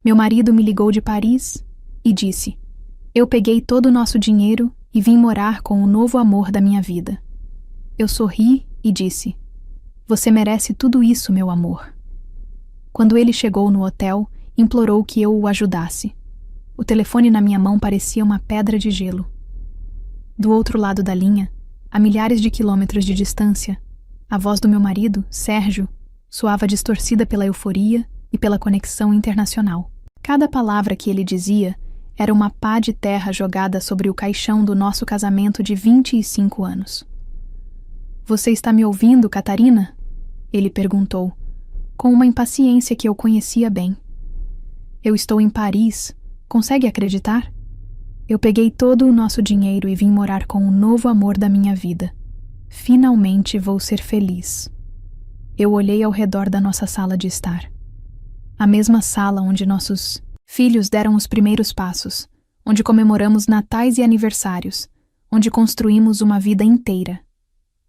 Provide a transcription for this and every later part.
Meu marido me ligou de Paris e disse: eu peguei todo o nosso dinheiro e vim morar com o novo amor da minha vida. Eu sorri e disse: você merece tudo isso, meu amor. Quando ele chegou no hotel, implorou que eu o ajudasse. O telefone na minha mão parecia uma pedra de gelo. Do outro lado da linha, a milhares de quilômetros de distância, a voz do meu marido, Sérgio, soava distorcida pela euforia e pela conexão internacional. Cada palavra que ele dizia era uma pá de terra jogada sobre o caixão do nosso casamento de 25 anos. Você está me ouvindo, Catarina? Ele perguntou, com uma impaciência que eu conhecia bem. Eu estou em Paris. Consegue acreditar? Eu peguei todo o nosso dinheiro e vim morar com o novo amor da minha vida. Finalmente vou ser feliz. Eu olhei ao redor da nossa sala de estar. A mesma sala onde nossos filhos deram os primeiros passos, onde comemoramos natais e aniversários, onde construímos uma vida inteira.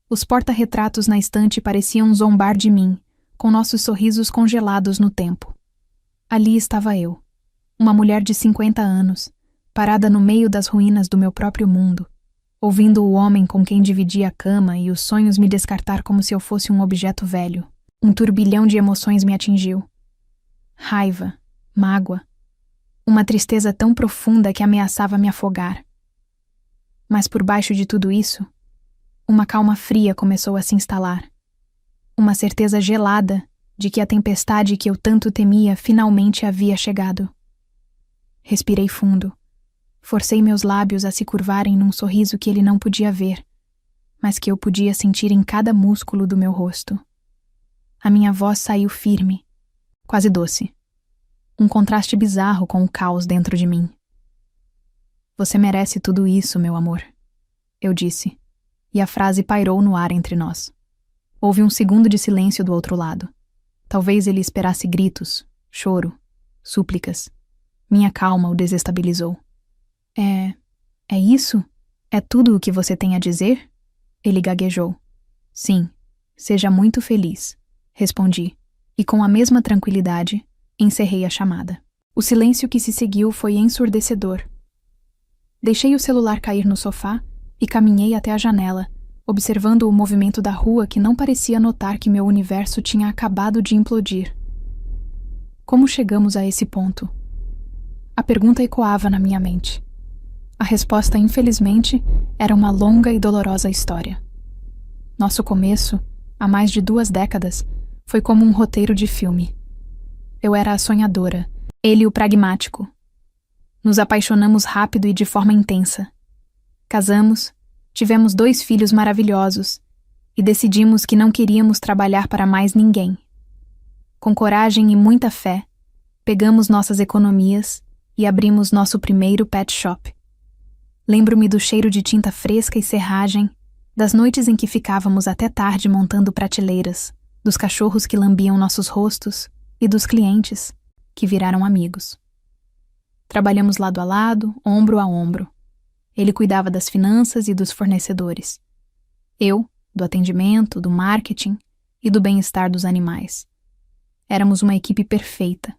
Os porta-retratos na estante pareciam zombar de mim, com nossos sorrisos congelados no tempo. Ali estava eu, uma mulher de 50 anos, parada no meio das ruínas do meu próprio mundo, ouvindo o homem com quem dividia a cama e os sonhos me descartar como se eu fosse um objeto velho. Um turbilhão de emoções me atingiu. Raiva, mágoa, uma tristeza tão profunda que ameaçava me afogar. Mas por baixo de tudo isso, uma calma fria começou a se instalar. Uma certeza gelada de que a tempestade que eu tanto temia finalmente havia chegado. Respirei fundo. Forcei meus lábios a se curvarem num sorriso que ele não podia ver, mas que eu podia sentir em cada músculo do meu rosto. A minha voz saiu firme, quase doce. Um contraste bizarro com o caos dentro de mim. Você merece tudo isso, meu amor, eu disse, e a frase pairou no ar entre nós. Houve um segundo de silêncio do outro lado. Talvez ele esperasse gritos, choro, súplicas. Minha calma o desestabilizou. É isso? É tudo o que você tem a dizer? Ele gaguejou. Sim, seja muito feliz, respondi, e com a mesma tranquilidade, encerrei a chamada. O silêncio que se seguiu foi ensurdecedor. Deixei o celular cair no sofá e caminhei até a janela, observando o movimento da rua que não parecia notar que meu universo tinha acabado de implodir. Como chegamos a esse ponto? A pergunta ecoava na minha mente. A resposta, infelizmente, era uma longa e dolorosa história. Nosso começo, há mais de 2 décadas, foi como um roteiro de filme. Eu era a sonhadora, ele o pragmático. Nos apaixonamos rápido e de forma intensa. Casamos, tivemos 2 filhos maravilhosos e decidimos que não queríamos trabalhar para mais ninguém. Com coragem e muita fé, pegamos nossas economias e abrimos nosso primeiro pet shop. Lembro-me do cheiro de tinta fresca e serragem, das noites em que ficávamos até tarde montando prateleiras, dos cachorros que lambiam nossos rostos e dos clientes, que viraram amigos. Trabalhamos lado a lado, ombro a ombro. Ele cuidava das finanças e dos fornecedores. Eu, do atendimento, do marketing e do bem-estar dos animais. Éramos uma equipe perfeita.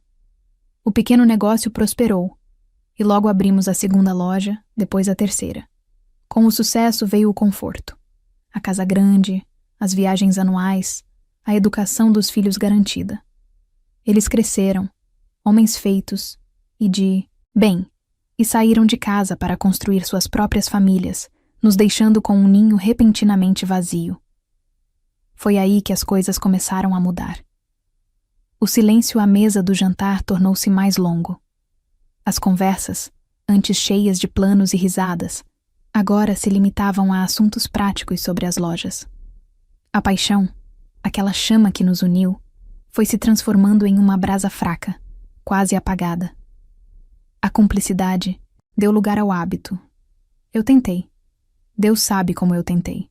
O pequeno negócio prosperou, e logo abrimos a 2ª loja, depois a 3ª. Com o sucesso veio o conforto. A casa grande, as viagens anuais, a educação dos filhos garantida. Eles cresceram, homens feitos, e saíram de casa para construir suas próprias famílias, nos deixando com um ninho repentinamente vazio. Foi aí que as coisas começaram a mudar. O silêncio à mesa do jantar tornou-se mais longo. As conversas, antes cheias de planos e risadas, agora se limitavam a assuntos práticos sobre as lojas. A paixão, aquela chama que nos uniu, foi se transformando em uma brasa fraca, quase apagada. A cumplicidade deu lugar ao hábito. Eu tentei. Deus sabe como eu tentei.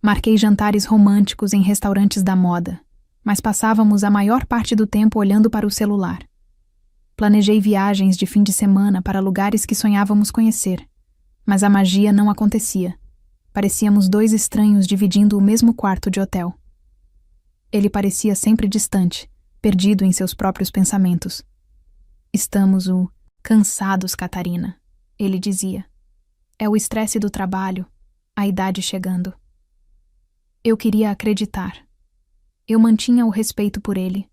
Marquei jantares românticos em restaurantes da moda, mas passávamos a maior parte do tempo olhando para o celular. Planejei viagens de fim de semana para lugares que sonhávamos conhecer, mas a magia não acontecia. Parecíamos 2 estranhos dividindo o mesmo quarto de hotel. Ele parecia sempre distante, perdido em seus próprios pensamentos. Estamos cansados, Catarina, ele dizia. É o estresse do trabalho, a idade chegando. Eu queria acreditar. Eu mantinha o respeito por ele,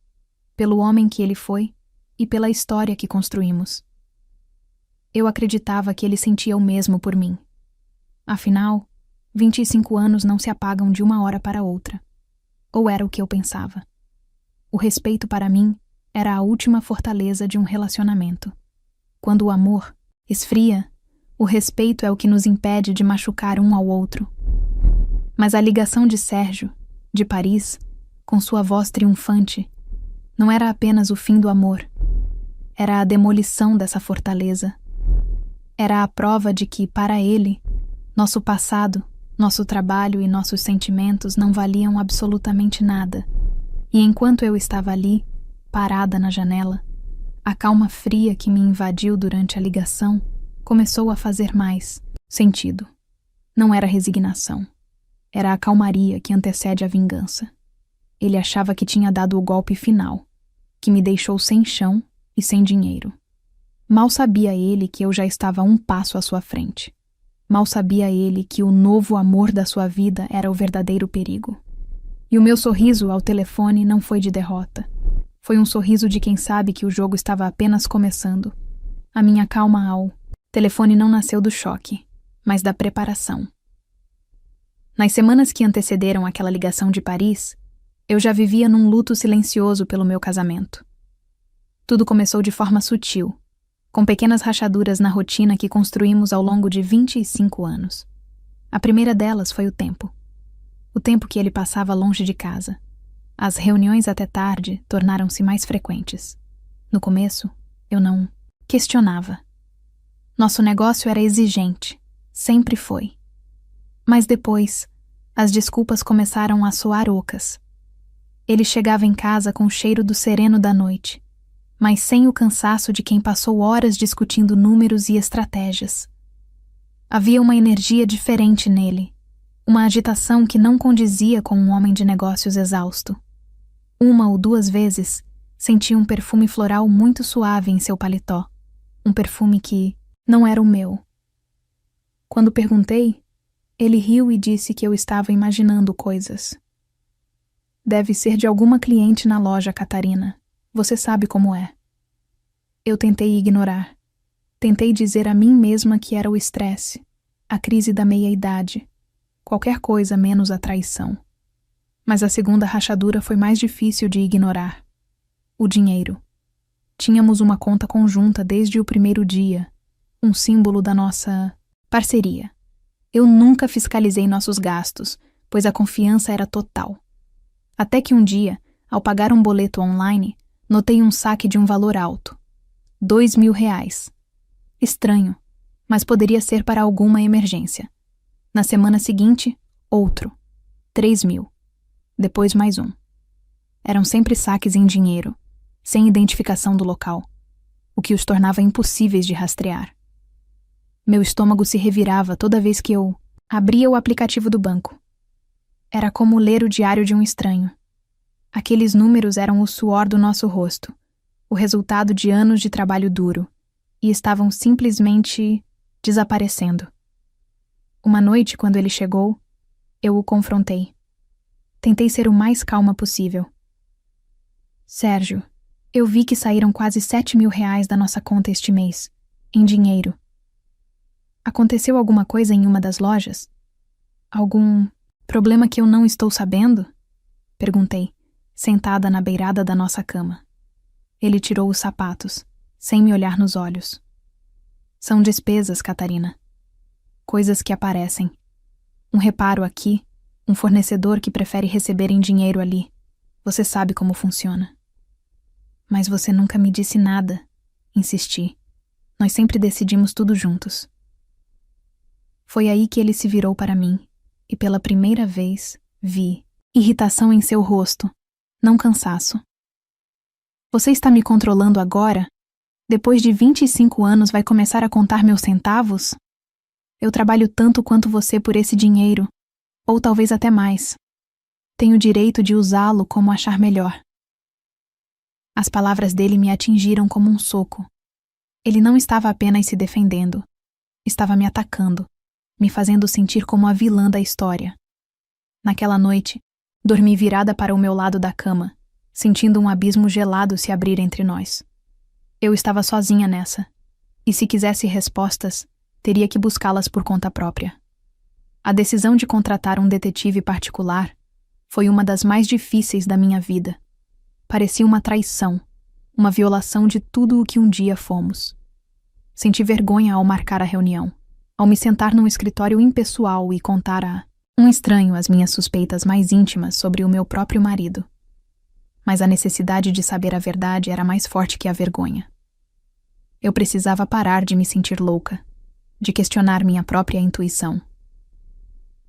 pelo homem que ele foi e pela história que construímos. Eu acreditava que ele sentia o mesmo por mim. Afinal, 25 anos não se apagam de uma hora para outra. Ou era o que eu pensava. O respeito para mim era a última fortaleza de um relacionamento. Quando o amor esfria, o respeito é o que nos impede de machucar um ao outro. Mas a ligação de Sérgio, de Paris, com sua voz triunfante, não era apenas o fim do amor. Era a demolição dessa fortaleza. Era a prova de que, para ele, nosso passado, nosso trabalho e nossos sentimentos não valiam absolutamente nada. E enquanto eu estava ali, parada na janela, a calma fria que me invadiu durante a ligação começou a fazer mais sentido. Não era resignação. Era a calmaria que antecede a vingança. Ele achava que tinha dado o golpe final, que me deixou sem chão e sem dinheiro. Mal sabia ele que eu já estava um passo à sua frente. Mal sabia ele que o novo amor da sua vida era o verdadeiro perigo. E o meu sorriso ao telefone não foi de derrota. Foi um sorriso de quem sabe que o jogo estava apenas começando. A minha calma ao telefone não nasceu do choque, mas da preparação. Nas semanas que antecederam aquela ligação de Paris, eu já vivia num luto silencioso pelo meu casamento. Tudo começou de forma sutil, com pequenas rachaduras na rotina que construímos ao longo de 25 anos. A primeira delas foi o tempo. O tempo que ele passava longe de casa. As reuniões até tarde tornaram-se mais frequentes. No começo, eu não questionava. Nosso negócio era exigente, sempre foi. Mas depois, as desculpas começaram a soar ocas. Ele chegava em casa com o cheiro do sereno da noite, mas sem o cansaço de quem passou horas discutindo números e estratégias. Havia uma energia diferente nele, uma agitação que não condizia com um homem de negócios exausto. Uma ou duas vezes, senti um perfume floral muito suave em seu paletó, um perfume que não era o meu. Quando perguntei, ele riu e disse que eu estava imaginando coisas. Deve ser de alguma cliente na loja, Catarina. Você sabe como é. Eu tentei ignorar. Tentei dizer a mim mesma que era o estresse, a crise da meia-idade, qualquer coisa menos a traição. Mas a segunda rachadura foi mais difícil de ignorar. O dinheiro. Tínhamos uma conta conjunta desde o primeiro dia, um símbolo da nossa parceria. Eu nunca fiscalizei nossos gastos, pois a confiança era total. Até que um dia, ao pagar um boleto online, notei um saque de um valor alto. R$ 2.000. Estranho, mas poderia ser para alguma emergência. Na semana seguinte, outro. 3.000. Depois mais um. Eram sempre saques em dinheiro, sem identificação do local, o que os tornava impossíveis de rastrear. Meu estômago se revirava toda vez que eu abria o aplicativo do banco. Era como ler o diário de um estranho. Aqueles números eram o suor do nosso rosto, o resultado de anos de trabalho duro, e estavam simplesmente desaparecendo. Uma noite, quando ele chegou, eu o confrontei. Tentei ser o mais calma possível. Sérgio, eu vi que saíram quase R$ 7.000 da nossa conta este mês, em dinheiro. Aconteceu alguma coisa em uma das lojas? Algum problema que eu não estou sabendo? Perguntei, sentada na beirada da nossa cama. Ele tirou os sapatos, sem me olhar nos olhos. São despesas, Catarina. Coisas que aparecem. Um reparo aqui, um fornecedor que prefere receber em dinheiro ali. Você sabe como funciona. Mas você nunca me disse nada, insisti. Nós sempre decidimos tudo juntos. Foi aí que ele se virou para mim, e pela primeira vez vi irritação em seu rosto, não cansaço. Você está me controlando agora? Depois de 25 anos vai começar a contar meus centavos? Eu trabalho tanto quanto você por esse dinheiro, ou talvez até mais. Tenho o direito de usá-lo como achar melhor. As palavras dele me atingiram como um soco, Ele não estava apenas se defendendo, estava me atacando, me fazendo sentir como a vilã da história. Naquela noite, dormi virada para o meu lado da cama, sentindo um abismo gelado se abrir entre nós. Eu estava sozinha nessa, e se quisesse respostas, teria que buscá-las por conta própria. A decisão de contratar um detetive particular foi uma das mais difíceis da minha vida. Parecia uma traição, uma violação de tudo o que um dia fomos. Senti vergonha ao marcar a reunião, ao me sentar num escritório impessoal e contar a um estranho as minhas suspeitas mais íntimas sobre o meu próprio marido. Mas a necessidade de saber a verdade era mais forte que a vergonha. Eu precisava parar de me sentir louca, de questionar minha própria intuição.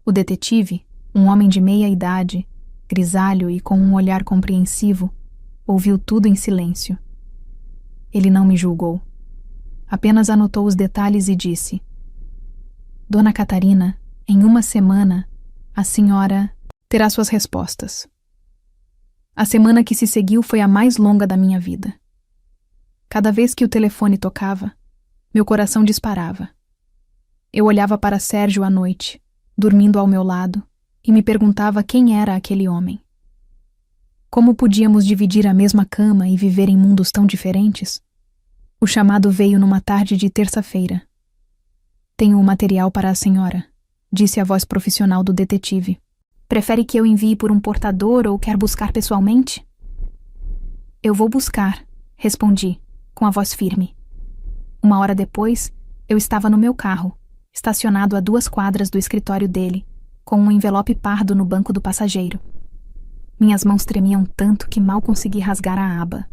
O detetive, um homem de meia idade, grisalho e com um olhar compreensivo, ouviu tudo em silêncio. Ele não me julgou. Apenas anotou os detalhes e disse: Dona Catarina, em uma semana, a senhora terá suas respostas. A semana que se seguiu foi a mais longa da minha vida. Cada vez que o telefone tocava, meu coração disparava. Eu olhava para Sérgio à noite, dormindo ao meu lado, e me perguntava quem era aquele homem. Como podíamos dividir a mesma cama e viver em mundos tão diferentes? O chamado veio numa tarde de terça-feira. Tenho o material para a senhora, disse a voz profissional do detetive. Prefere que eu envie por um portador ou quer buscar pessoalmente? Eu vou buscar, respondi, com a voz firme. 1 hora depois, eu estava no meu carro, estacionado a 2 quadras do escritório dele, com um envelope pardo no banco do passageiro. Minhas mãos tremiam tanto que mal consegui rasgar a aba.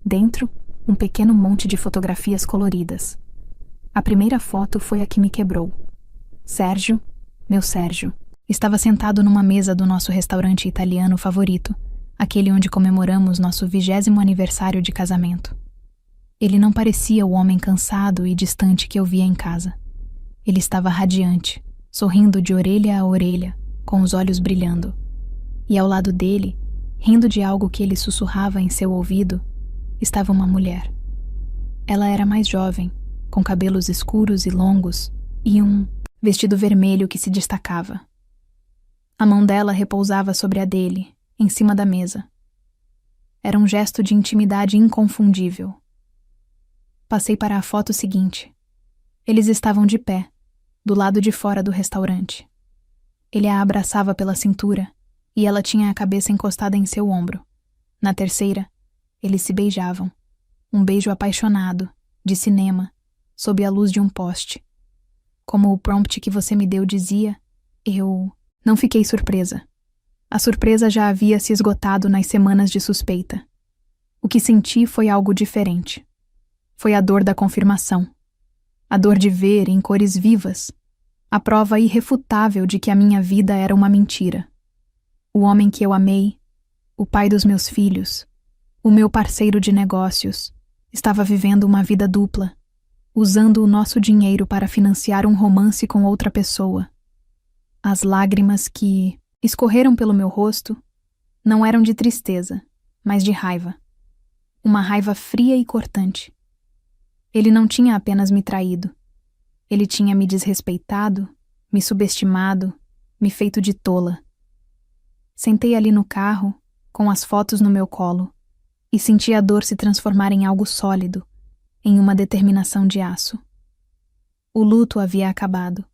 Dentro, um pequeno monte de fotografias coloridas. A primeira foto foi a que me quebrou. Sérgio, meu Sérgio, estava sentado numa mesa do nosso restaurante italiano favorito, aquele onde comemoramos nosso 20º aniversário de casamento. Ele não parecia o homem cansado e distante que eu via em casa. Ele estava radiante, sorrindo de orelha a orelha, com os olhos brilhando. E ao lado dele, rindo de algo que ele sussurrava em seu ouvido, estava uma mulher. Ela era mais jovem, com cabelos escuros e longos, e um vestido vermelho que se destacava. A mão dela repousava sobre a dele, em cima da mesa. Era um gesto de intimidade inconfundível. Passei para a foto seguinte. Eles estavam de pé, do lado de fora do restaurante. Ele a abraçava pela cintura, e ela tinha a cabeça encostada em seu ombro. Na terceira, eles se beijavam. Um beijo apaixonado, de cinema, sob a luz de um poste. Como o prompt que você me deu dizia, eu não fiquei surpresa. A surpresa já havia se esgotado nas semanas de suspeita. O que senti foi algo diferente. Foi a dor da confirmação. A dor de ver, em cores vivas, a prova irrefutável de que a minha vida era uma mentira. O homem que eu amei, o pai dos meus filhos, o meu parceiro de negócios, estava vivendo uma vida dupla, usando o nosso dinheiro para financiar um romance com outra pessoa. As lágrimas que escorreram pelo meu rosto não eram de tristeza, mas de raiva. Uma raiva fria e cortante. Ele não tinha apenas me traído. Ele tinha me desrespeitado, me subestimado, me feito de tola. Sentei ali no carro, com as fotos no meu colo, e senti a dor se transformar em algo sólido, em uma determinação de aço. O luto havia acabado.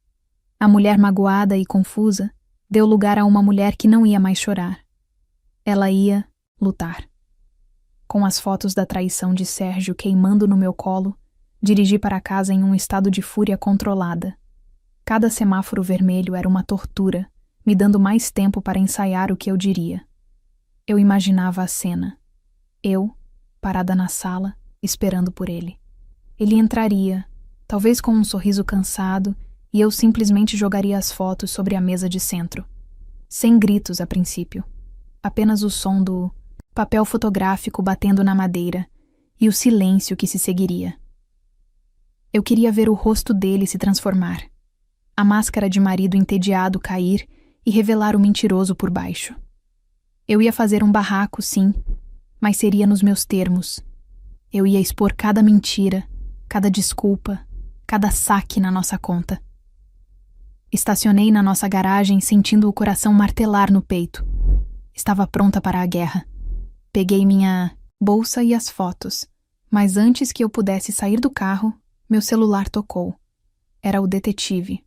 A mulher magoada e confusa deu lugar a uma mulher que não ia mais chorar. Ela ia lutar. Com as fotos da traição de Sérgio queimando no meu colo, dirigi para casa em um estado de fúria controlada. Cada semáforo vermelho era uma tortura, me dando mais tempo para ensaiar o que eu diria. Eu imaginava a cena. Eu, parada na sala, esperando por ele. Ele entraria, talvez com um sorriso cansado, e eu simplesmente jogaria as fotos sobre a mesa de centro. Sem gritos a princípio. Apenas o som do papel fotográfico batendo na madeira e o silêncio que se seguiria. Eu queria ver o rosto dele se transformar. A máscara de marido entediado cair e revelar o mentiroso por baixo. Eu ia fazer um barraco, sim, mas seria nos meus termos. Eu ia expor cada mentira, cada desculpa, cada saque na nossa conta. Estacionei na nossa garagem sentindo o coração martelar no peito. Estava pronta para a guerra. Peguei minha bolsa e as fotos, mas antes que eu pudesse sair do carro, meu celular tocou. Era o detetive.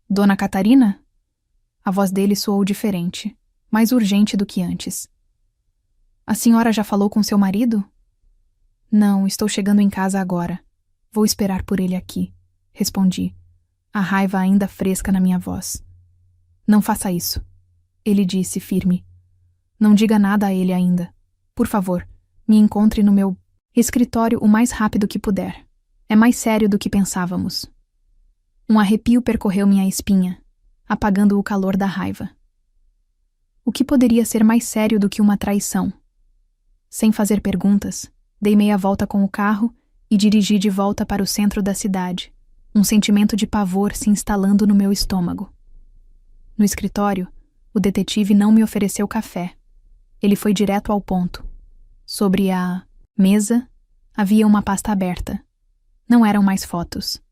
Dona Catarina? A voz dele soou diferente, mais urgente do que antes. A senhora já falou com seu marido? Não, estou chegando em casa agora. Vou esperar por ele aqui, respondi, a raiva ainda fresca na minha voz. Não faça isso, ele disse firme. Não diga nada a ele ainda. Por favor, me encontre no meu escritório o mais rápido que puder. É mais sério do que pensávamos. Um arrepio percorreu minha espinha, apagando o calor da raiva. O que poderia ser mais sério do que uma traição? Sem fazer perguntas, dei meia volta com o carro e dirigi de volta para o centro da cidade, um sentimento de pavor se instalando no meu estômago. No escritório, o detetive não me ofereceu café. Ele foi direto ao ponto. Sobre a mesa, havia uma pasta aberta. Não eram mais fotos.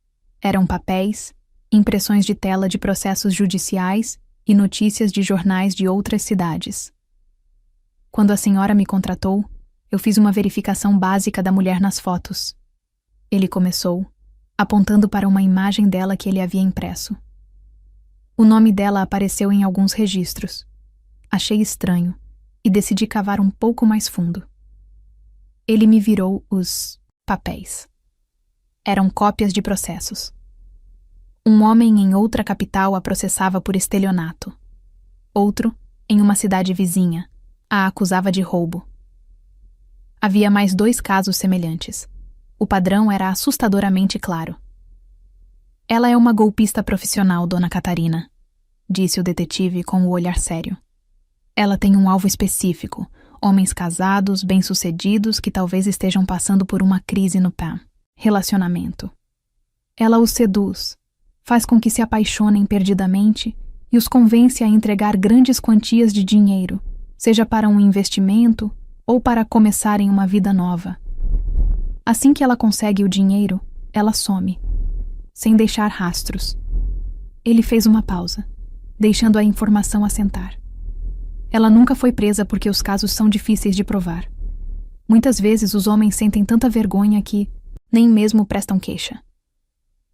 Eram papéis, impressões de tela de processos judiciais e notícias de jornais de outras cidades. Quando a senhora me contratou, eu fiz uma verificação básica da mulher nas fotos. Ele começou, apontando para uma imagem dela que ele havia impresso. O nome dela apareceu em alguns registros. Achei estranho e decidi cavar um pouco mais fundo. Ele me virou os papéis. Eram cópias de processos. Um homem em outra capital a processava por estelionato. Outro, em uma cidade vizinha, a acusava de roubo. Havia mais 2 casos semelhantes. O padrão era assustadoramente claro. Ela é uma golpista profissional, Dona Catarina, disse o detetive com o olhar sério. Ela tem um alvo específico, homens casados, bem-sucedidos que talvez estejam passando por uma crise no relacionamento. Ela os seduz, faz com que se apaixonem perdidamente e os convence a entregar grandes quantias de dinheiro, seja para um investimento ou para começarem uma vida nova. Assim que ela consegue o dinheiro, ela some, sem deixar rastros. Ele fez uma pausa, deixando a informação assentar. Ela nunca foi presa porque os casos são difíceis de provar. Muitas vezes os homens sentem tanta vergonha que nem mesmo prestam queixa.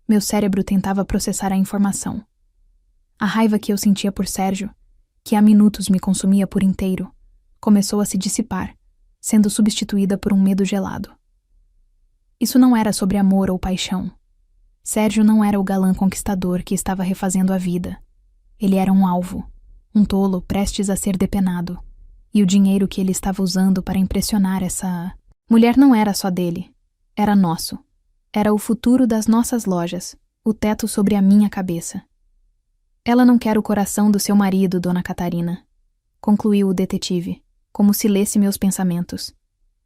Meu cérebro tentava processar a informação. A raiva que eu sentia por Sérgio, que há minutos me consumia por inteiro, começou a se dissipar, sendo substituída por um medo gelado. Isso não era sobre amor ou paixão. Sérgio não era o galã conquistador que estava refazendo a vida. Ele era um alvo, um tolo prestes a ser depenado, e o dinheiro que ele estava usando para impressionar essa mulher não era só dele, era nosso. Era o futuro das nossas lojas, o teto sobre a minha cabeça. Ela não quer o coração do seu marido, Dona Catarina, concluiu o detetive, como se lesse meus pensamentos.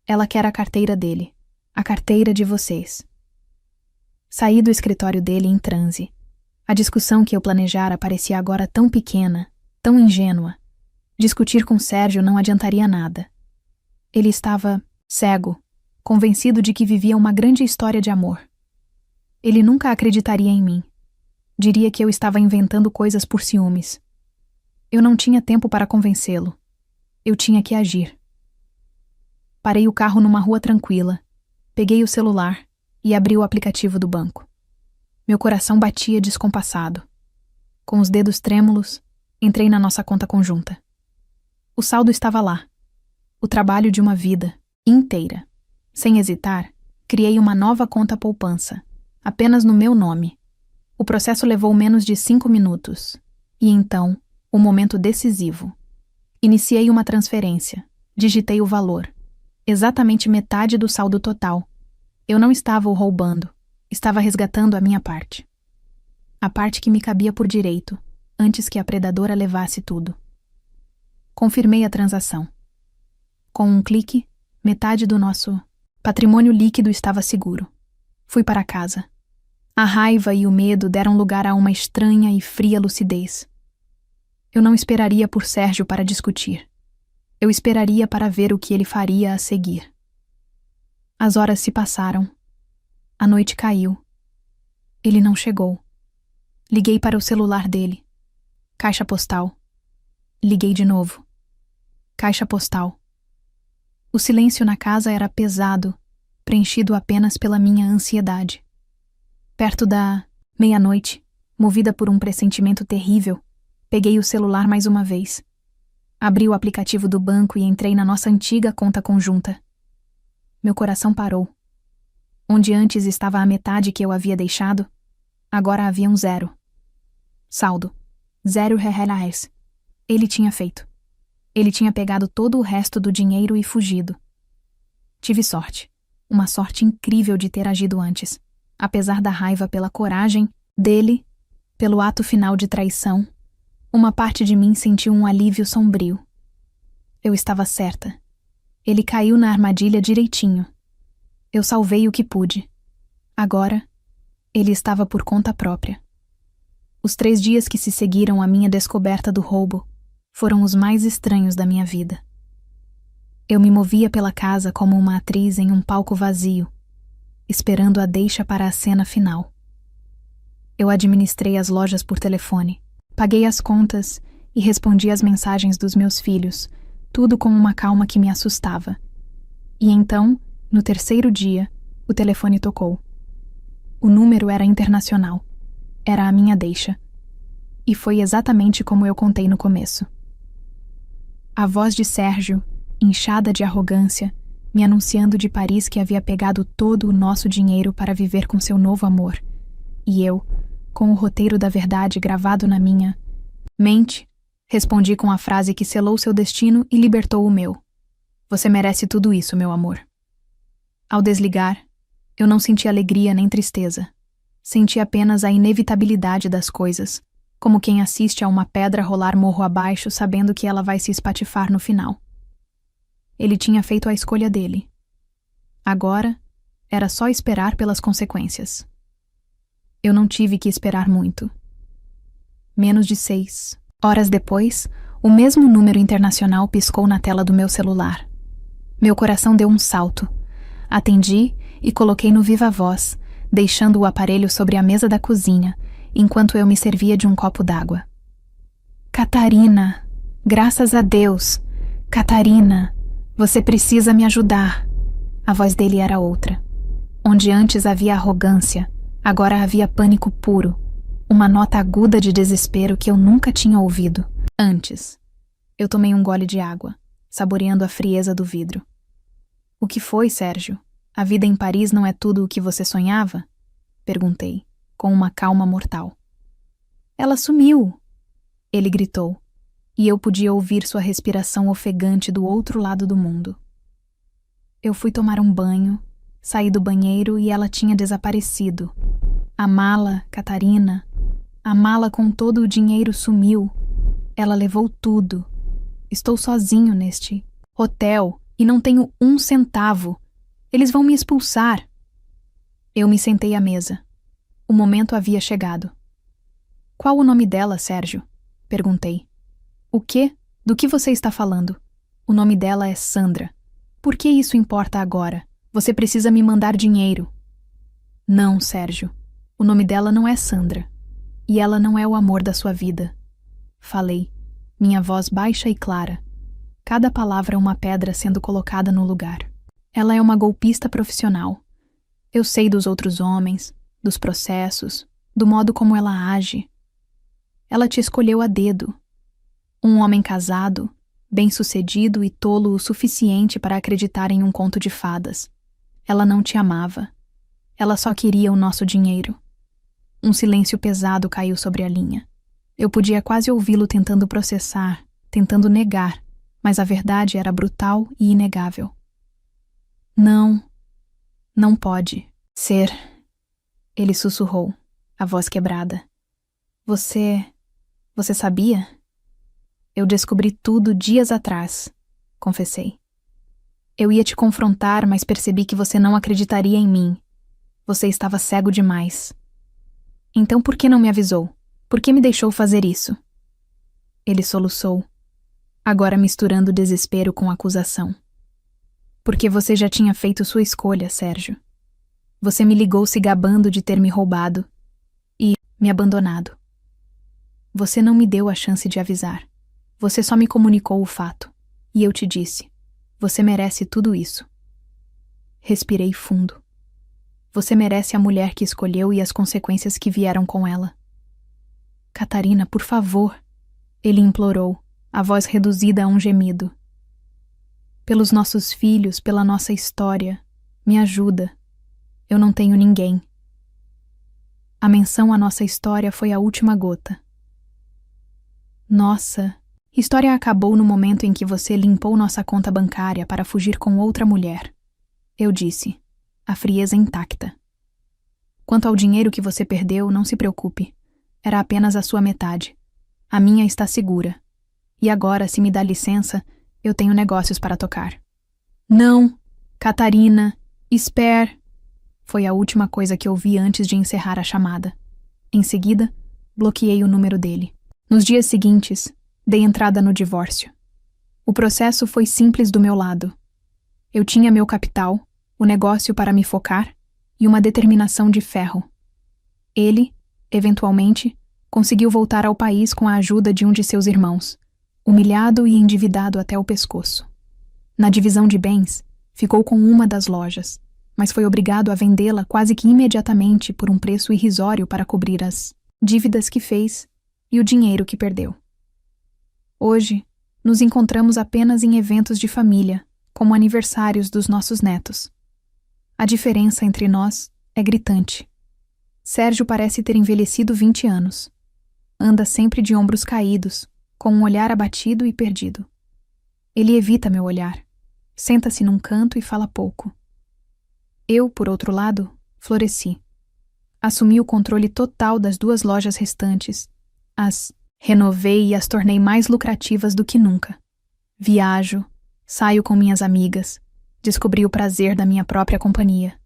Ela quer a carteira dele, a carteira de vocês. Saí do escritório dele em transe. A discussão que eu planejara parecia agora tão pequena, tão ingênua. Discutir com Sérgio não adiantaria nada. Ele estava cego, convencido de que vivia uma grande história de amor. Ele nunca acreditaria em mim. Diria que eu estava inventando coisas por ciúmes. Eu não tinha tempo para convencê-lo. Eu tinha que agir. Parei o carro numa rua tranquila, peguei o celular e abri o aplicativo do banco. Meu coração batia descompassado. Com os dedos trêmulos, entrei na nossa conta conjunta. O saldo estava lá. O trabalho de uma vida inteira. Sem hesitar, criei uma nova conta poupança, apenas no meu nome. O processo levou menos de 5 minutos. E então, o momento decisivo. Iniciei uma transferência. Digitei o valor. Exatamente metade do saldo total. Eu não estava o roubando. Estava resgatando a minha parte. A parte que me cabia por direito, antes que a predadora levasse tudo. Confirmei a transação. Com um clique, metade do nosso patrimônio líquido estava seguro. Fui para casa. A raiva e o medo deram lugar a uma estranha e fria lucidez. Eu não esperaria por Sérgio para discutir. Eu esperaria para ver o que ele faria a seguir. As horas se passaram. A noite caiu. Ele não chegou. Liguei para o celular dele. Caixa postal. Liguei de novo. Caixa postal. O silêncio na casa era pesado, preenchido apenas pela minha ansiedade. Perto da meia-noite, movida por um pressentimento terrível, peguei o celular mais uma vez. Abri o aplicativo do banco e entrei na nossa antiga conta conjunta. Meu coração parou. Onde antes estava a metade que eu havia deixado, agora havia um zero. Saldo. R$0. Ele tinha feito. Ele tinha pegado todo o resto do dinheiro e fugido. Tive sorte. Uma sorte incrível de ter agido antes. Apesar da raiva pela coragem dele, pelo ato final de traição, uma parte de mim sentiu um alívio sombrio. Eu estava certa. Ele caiu na armadilha direitinho. Eu salvei o que pude. Agora, ele estava por conta própria. Os 3 dias que se seguiram à minha descoberta do roubo foram os mais estranhos da minha vida. Eu me movia pela casa como uma atriz em um palco vazio, esperando a deixa para a cena final. Eu administrei as lojas por telefone, paguei as contas e respondi às mensagens dos meus filhos, tudo com uma calma que me assustava. E então, no 3º dia, o telefone tocou. O número era internacional. Era a minha deixa. E foi exatamente como eu contei no começo. A voz de Sérgio, inchada de arrogância, me anunciando de Paris que havia pegado todo o nosso dinheiro para viver com seu novo amor. E eu, com o roteiro da verdade gravado na minha mente, respondi com a frase que selou seu destino e libertou o meu. Você merece tudo isso, meu amor. Ao desligar, eu não senti alegria nem tristeza. Senti apenas a inevitabilidade das coisas, como quem assiste a uma pedra rolar morro abaixo sabendo que ela vai se espatifar no final. Ele tinha feito a escolha dele. Agora, era só esperar pelas consequências. Eu não tive que esperar muito. Menos de 6 horas depois, o mesmo número internacional piscou na tela do meu celular. Meu coração deu um salto. Atendi e coloquei no viva voz, deixando o aparelho sobre a mesa da cozinha, enquanto eu me servia de um copo d'água. Catarina, graças a Deus. Catarina, você precisa me ajudar. A voz dele era outra. Onde antes havia arrogância, agora havia pânico puro. Uma nota aguda de desespero que eu nunca tinha ouvido antes. Eu tomei um gole de água, saboreando a frieza do vidro. O que foi, Sérgio? A vida em Paris não é tudo o que você sonhava? Perguntei, com uma calma mortal. Ela sumiu! Ele gritou, e eu podia ouvir sua respiração ofegante do outro lado do mundo. Eu fui tomar um banho, saí do banheiro e ela tinha desaparecido. A mala, Catarina, a mala com todo o dinheiro sumiu. Ela levou tudo. Estou sozinho neste hotel e não tenho 1 centavo. Eles vão me expulsar. Eu me sentei à mesa. O momento havia chegado. Qual o nome dela, Sérgio? Perguntei. O quê? Do que você está falando? O nome dela é Sandra. Por que isso importa agora? Você precisa me mandar dinheiro. Não, Sérgio. O nome dela não é Sandra. E ela não é o amor da sua vida. Falei, minha voz baixa e clara. Cada palavra uma pedra sendo colocada no lugar. Ela é uma golpista profissional. Eu sei dos outros homens, dos processos, do modo como ela age. Ela te escolheu a dedo. Um homem casado, bem-sucedido e tolo o suficiente para acreditar em um conto de fadas. Ela não te amava. Ela só queria o nosso dinheiro. Um silêncio pesado caiu sobre a linha. Eu podia quase ouvi-lo tentando processar, tentando negar, mas a verdade era brutal e inegável. Não pode ser. Ele sussurrou, a voz quebrada. Você sabia? Eu descobri tudo dias atrás, confessei. Eu ia te confrontar, mas percebi que você não acreditaria em mim. Você estava cego demais. Então por que não me avisou? Por que me deixou fazer isso? Ele soluçou, agora misturando desespero com acusação. Porque você já tinha feito sua escolha, Sérgio. Você me ligou se gabando de ter me roubado e me abandonado. Você não me deu a chance de avisar. Você só me comunicou o fato. E eu te disse: você merece tudo isso. Respirei fundo. Você merece a mulher que escolheu e as consequências que vieram com ela. Catarina, por favor, ele implorou, a voz reduzida a um gemido. Pelos nossos filhos, pela nossa história, me ajuda. Eu não tenho ninguém. A menção à nossa história foi a última gota. Nossa história acabou no momento em que você limpou nossa conta bancária para fugir com outra mulher. Eu disse, a frieza intacta. Quanto ao dinheiro que você perdeu, não se preocupe. Era apenas a sua metade. A minha está segura. E agora, se me dá licença, eu tenho negócios para tocar. Não, Catarina, espere. Foi a última coisa que ouvi antes de encerrar a chamada. Em seguida, bloqueei o número dele. Nos dias seguintes, dei entrada no divórcio. O processo foi simples do meu lado. Eu tinha meu capital, o negócio para me focar e uma determinação de ferro. Ele, eventualmente, conseguiu voltar ao país com a ajuda de um de seus irmãos, humilhado e endividado até o pescoço. Na divisão de bens, ficou com uma das lojas, mas foi obrigado a vendê-la quase que imediatamente por um preço irrisório para cobrir as dívidas que fez e o dinheiro que perdeu. Hoje, nos encontramos apenas em eventos de família, como aniversários dos nossos netos. A diferença entre nós é gritante. Sérgio parece ter envelhecido 20 anos. Anda sempre de ombros caídos, com um olhar abatido e perdido. Ele evita meu olhar. Senta-se num canto e fala pouco. Eu, por outro lado, floresci. Assumi o controle total das 2 lojas restantes. As renovei e as tornei mais lucrativas do que nunca. Viajo, saio com minhas amigas, descobri o prazer da minha própria companhia.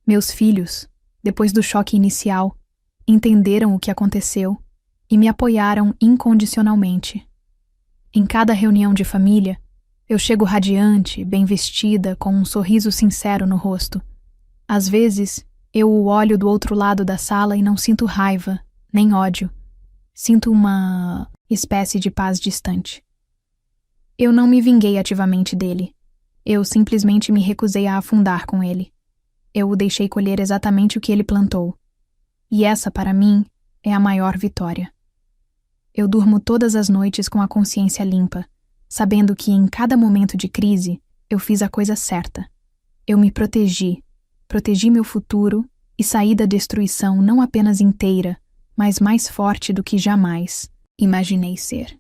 Meus filhos, depois do choque inicial, entenderam o que aconteceu e me apoiaram incondicionalmente. Em cada reunião de família, eu chego radiante, bem vestida, com um sorriso sincero no rosto. Às vezes, eu o olho do outro lado da sala e não sinto raiva, nem ódio. Sinto uma espécie de paz distante. Eu não me vinguei ativamente dele. Eu simplesmente me recusei a afundar com ele. Eu o deixei colher exatamente o que ele plantou. E essa, para mim, é a maior vitória. Eu durmo todas as noites com a consciência limpa, sabendo que em cada momento de crise eu fiz a coisa certa. Eu me protegi meu futuro e saí da destruição não apenas inteira, mas mais forte do que jamais imaginei ser.